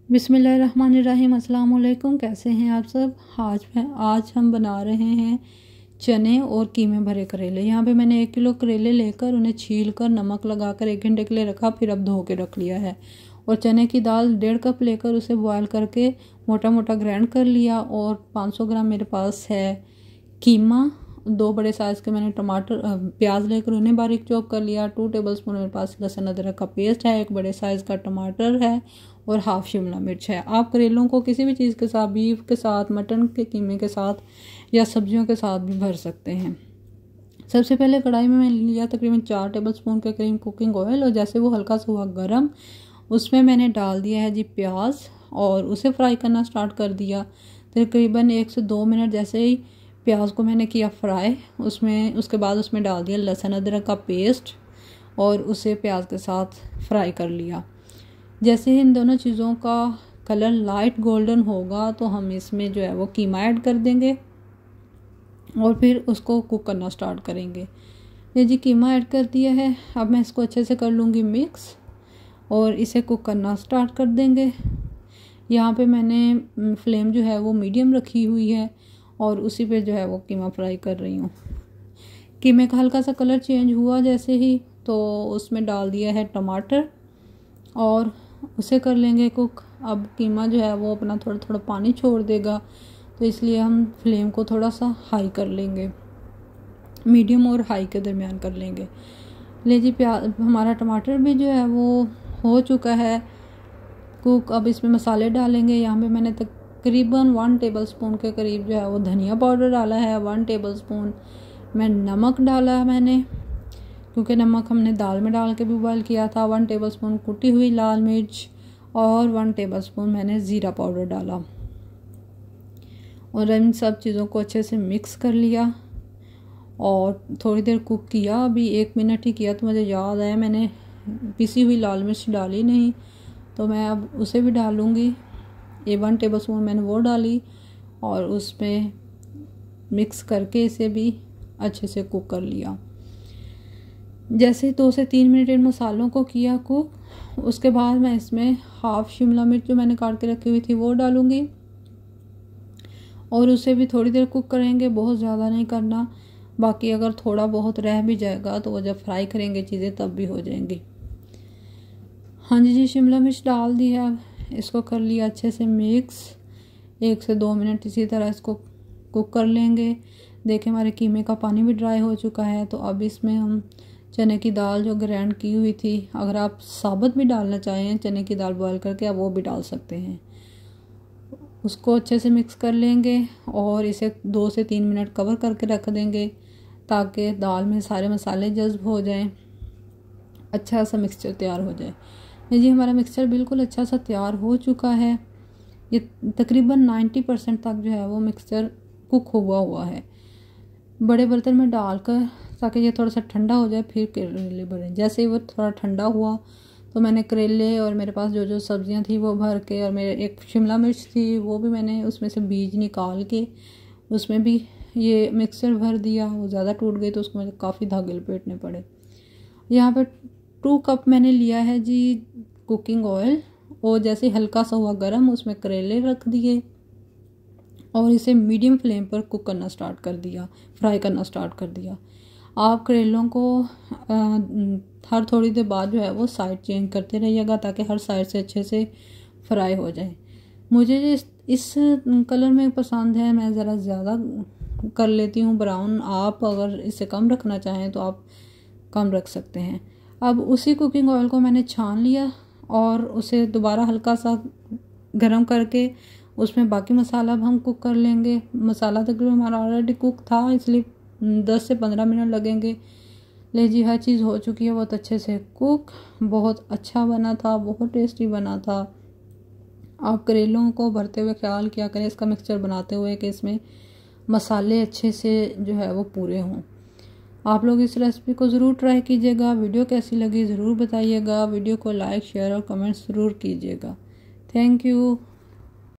बिस्मिल्लाहिर्रहमानिर्रहीम। अस्सलाम वालेकुम। कैसे हैं आप सब? आज हम बना रहे हैं चने और कीमे भरे करेले। यहाँ पे मैंने 1 किलो करेले लेकर उन्हें छील कर नमक लगाकर 1 घंटे के लिए रखा, फिर अब धो के रख लिया है। और चने की दाल 1.5 कप लेकर उसे बॉयल करके मोटा मोटा ग्राइंड कर लिया। और 500 ग्राम मेरे पास है कीमा। 2 बड़े साइज़ के मैंने प्याज लेकर उन्हें बारीक चॉप कर लिया। 2 टेबलस्पून मेरे पास लहसुन अदरक का पेस्ट है। 1 बड़े साइज़ का टमाटर है और हाफ शिमला मिर्च है। आप करेलों को किसी भी चीज़ के साथ, बीफ के साथ, मटन के कीमे के साथ या सब्जियों के साथ भी भर सकते हैं। सबसे पहले कढ़ाई में मैंने लिया तकरीबन 4 टेबलस्पून के करीब कुकिंग ऑयल, और जैसे वो हल्का सा हुआ गर्म उसमें मैंने डाल दिया है जी प्याज और उसे फ्राई करना स्टार्ट कर दिया। तकरीबन 1 से 2 मिनट जैसे ही प्याज को मैंने किया फ्राई, उसके बाद उसमें डाल दिया लहसुन अदरक का पेस्ट और उसे प्याज के साथ फ्राई कर लिया। जैसे ही इन दोनों चीज़ों का कलर लाइट गोल्डन होगा तो हम इसमें जो है वो कीमा ऐड कर देंगे और फिर उसको कुक करना स्टार्ट करेंगे। ये जी कीमा ऐड कर दिया है। अब मैं इसको अच्छे से कर लूँगी मिक्स और इसे कुक करना स्टार्ट कर देंगे। यहाँ पे मैंने फ्लेम जो है वो मीडियम रखी हुई है और उसी पे जो है वो कीमा फ्राई कर रही हूँ। कीमे का हल्का सा कलर चेंज हुआ जैसे ही, तो उसमें डाल दिया है टमाटर और उसे कर लेंगे कुक। अब कीमा जो है वो अपना थोड़ा थोड़ा पानी छोड़ देगा, तो इसलिए हम फ्लेम को थोड़ा सा हाई कर लेंगे, मीडियम और हाई के दरमियान कर लेंगे। ले जी हमारा टमाटर भी जो है वो हो चुका है कुक। अब इसमें मसाले डालेंगे। यहाँ पे मैंने तकरीबन 1 टेबलस्पून के करीब जो है वो धनिया पाउडर डाला है। 1 टेबलस्पून मैं नमक डाला है मैंने, क्योंकि नमक हमने दाल में डाल के भी बॉयल किया था। 1 टेबलस्पून कुटी हुई लाल मिर्च और 1 टेबलस्पून मैंने ज़ीरा पाउडर डाला और इन सब चीज़ों को अच्छे से मिक्स कर लिया और थोड़ी देर कुक किया। अभी 1 मिनट ही किया तो मुझे याद आया मैंने पिसी हुई लाल मिर्च डाली नहीं, तो मैं अब उसे भी डालूँगी। ये 1 टेबलस्पून मैंने वो डाली और उसमें मिक्स करके इसे भी अच्छे से कुक कर लिया। जैसे 2 से 3 मिनट इन मसालों को किया कुक, उसके बाद मैं इसमें हाफ शिमला मिर्च जो मैंने काट के रखी हुई थी वो डालूँगी और उसे भी थोड़ी देर कुक करेंगे, बहुत ज़्यादा नहीं करना। बाकी अगर थोड़ा बहुत रह भी जाएगा तो वो जब फ्राई करेंगे चीज़ें तब भी हो जाएंगी। हाँ जी शिमला मिर्च डाल दी है। अब इसको कर लिया अच्छे से मिक्स। 1 से 2 मिनट इसी तरह इसको कुक कर लेंगे। देखें हमारे कीमे का पानी भी ड्राई हो चुका है। तो अब इसमें हम चने की दाल जो ग्राइंड की हुई थी, अगर आप साबुत भी डालना चाहें चने की दाल बॉयल करके, आप वो भी डाल सकते हैं। उसको अच्छे से मिक्स कर लेंगे और इसे 2 से 3 मिनट कवर करके रख देंगे ताकि दाल में सारे मसाले जज्ब हो जाएं, अच्छा सा मिक्सचर तैयार हो जाए। ये जी हमारा मिक्सचर बिल्कुल अच्छा सा तैयार हो चुका है। ये तकरीबन 90% तक जो है वो मिक्सचर कुक हुआ है। बड़े बर्तन में डालकर ताकि ये थोड़ा सा ठंडा हो जाए फिर करेले भरें। जैसे ही वो थोड़ा ठंडा हुआ तो मैंने करेले और मेरे पास जो जो सब्जियां थी वो भर के, और मेरे एक शिमला मिर्च थी वो भी मैंने उसमें से बीज निकाल के उसमें भी ये मिक्सचर भर दिया। वो ज़्यादा टूट गई तो उसको मुझे काफ़ी धागे लपेटने पड़े। यहाँ पर 2 कप मैंने लिया है जी कुकिंग ऑयल, और जैसे हल्का सा हुआ गर्म उसमें करेले रख दिए और इसे मीडियम फ्लेम पर कुक करना स्टार्ट कर दिया, फ्राई करना स्टार्ट कर दिया। आप करेलों को हर थोड़ी देर बाद जो है वो साइड चेंज करते रहिएगा ताकि हर साइड से अच्छे से फ्राई हो जाए। मुझे इस कलर में पसंद है, मैं ज़रा ज़्यादा कर लेती हूँ ब्राउन। आप अगर इसे कम रखना चाहें तो आप कम रख सकते हैं। अब उसी कुकिंग ऑयल को मैंने छान लिया और उसे दोबारा हल्का सा गरम करके उसमें बाकी मसाला अब हम कुक कर लेंगे। मसाला तकरीबन हमारा ऑलरेडी कुक था, इसलिए 10 से 15 मिनट लगेंगे। ले जी हर चीज़ हो चुकी है बहुत अच्छे से कुक। बहुत अच्छा बना था, बहुत टेस्टी बना था। आप करेलों को भरते हुए ख्याल किया करें इसका मिक्सचर बनाते हुए कि इसमें मसाले अच्छे से जो है वो पूरे हों। आप लोग इस रेसिपी को ज़रूर ट्राई कीजिएगा। वीडियो कैसी लगी ज़रूर बताइएगा। वीडियो को लाइक, शेयर और कमेंट ज़रूर कीजिएगा। Thank you.